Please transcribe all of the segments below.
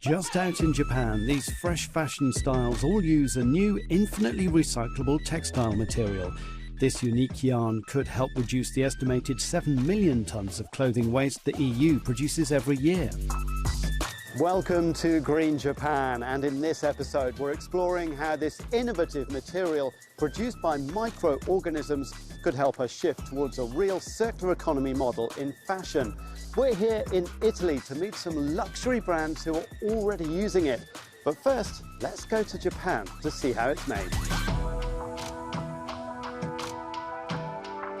Just out in Japan, these fresh fashion styles all use a new infinitely recyclable textile material. This unique yarn could help reduce the estimated 7 million tonnes of clothing waste the EU produces every year. Welcome to Green Japan, and in this episode we're exploring how this innovative material produced by microorganisms could help us shift towards a real circular economy model in fashion. We're here in Italy to meet some luxury brands who are already using it. But first, let's go to Japan to see how it's made.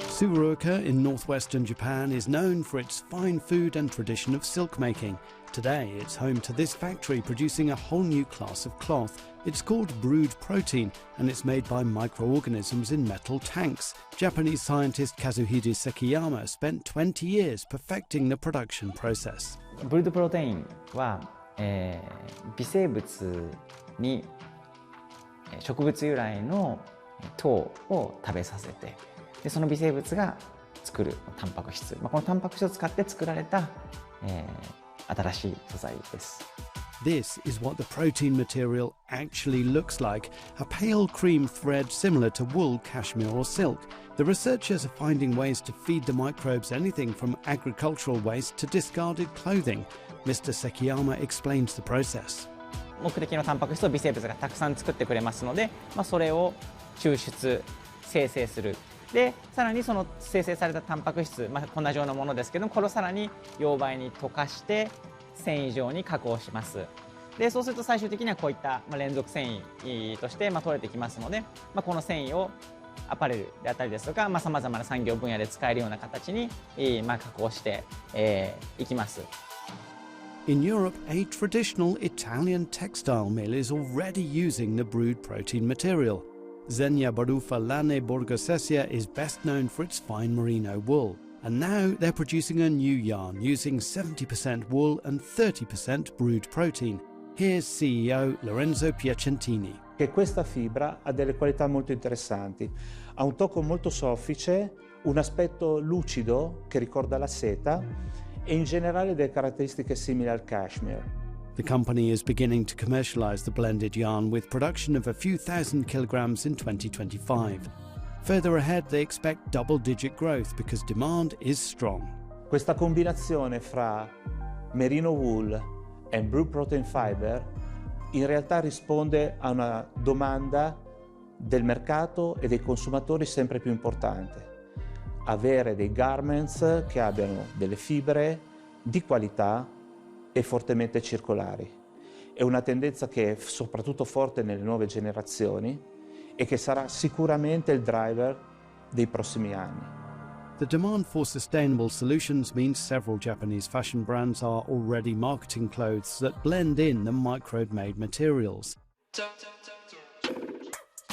Tsuruoka in northwestern Japan is known for its fine food and tradition of silk making. Today, it's home to this factory producing a whole new class of cloth. It's called Brewed Protein, and it's made by microorganisms in metal tanks. Japanese scientist Kazuhide Sekiyama spent 20 years perfecting the production process. Brewed Protein は、微生物に植物由来の糖を食べさせて、でその微生物が作るタンパク質、このタンパク質を使って作られた、新しい素材です。This is what the protein material actually looks like, a pale cream thread similar to wool, cashmere or silk. The researchers are finding ways to feed the microbes anything from agricultural waste to discarded clothing. Mr. Sekiyama explains the process. 目的のタンパク質を微生物がたくさん作ってくれますので、それを抽出、生成する。で、さらにその生成されたタンパク質、粉状のものですけども、これをさらに溶媒に溶かして繊維状に加工します。で、そうすると最終的にはこういった連続繊維として取れてきますので、この繊維をアパレルであったりですとか、さまざまな産業分野で使えるような形に加工していきます。In Europe, a traditional Italian textile mill is already using the brewed protein material. Zegna Barufa Lane Borgosesia is best known for its fine merino wool. And now they're producing a new yarn using 70% wool and 30% brewed protein. Here's CEO Lorenzo Piacentini. Che questa fibra ha delle qualità molto interessanti. Ha un tocco molto soffice, un aspetto lucido che ricorda la seta e in generale delle caratteristiche simili al cashmere. The company is beginning to commercialize the blended yarn with production of a few thousand kilograms in 2025. Further ahead, they expect double-digit growth because demand is strong. Questa combinazione fra merino wool e brewed protein fiber in realtà risponde a una domanda del mercato e dei consumatori sempre più importante. Avere dei garments che abbiano delle fibre di qualità e fortemente circolari. È una tendenza che è soprattutto forte nelle nuove generazioni e che sarà sicuramente il driver dei prossimi anni. The demand for sustainable solutions means several Japanese fashion brands are already marketing clothes that blend in the microbe-made materials.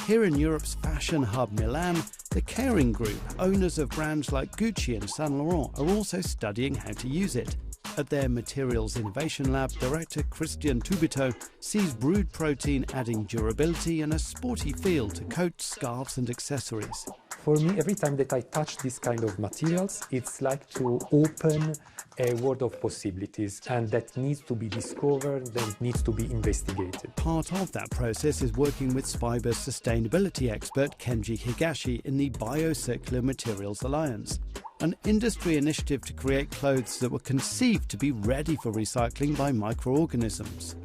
Here in Europe's fashion hub Milan, the Caring Group, owners of brands like Gucci and Saint Laurent, are also studying how to use it. At their Materials Innovation Lab, director Christian Tubito sees brewed protein adding durability and a sporty feel to coats, scarves and accessories. For me, every time that I touch this kind of materials, it's like to open a world of possibilities, and that needs to be discovered, that needs to be investigated. Part of that process is working with Spiber's sustainability expert Kenji Higashi in the Biocircular Materials Alliance, an industry initiative to create clothes that were conceived to be ready for recycling by microorganisms.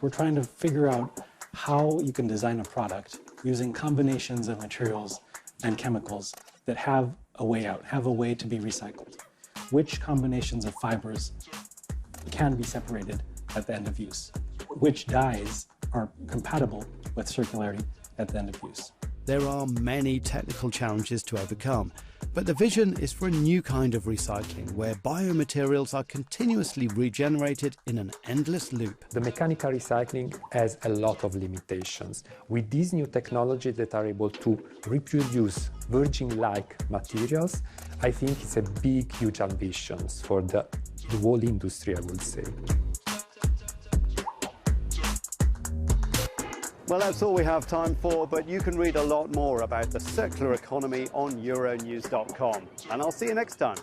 We're trying to figure out how you can design a product using combinations of materials and chemicals that have a way out, have a way to be recycled. Which combinations of fibers can be separated at the end of use? Which dyes are compatible with circularity at the end of use? There are many technical challenges to overcome, but the vision is for a new kind of recycling where biomaterials are continuously regenerated in an endless loop. The mechanical recycling has a lot of limitations. With these new technologies that are able to reproduce virgin-like materials, I think it's a big, huge ambition for the whole industry, I would say. Well, that's all we have time for, but you can read a lot more about the circular economy on Euronews.com. And I'll see you next time.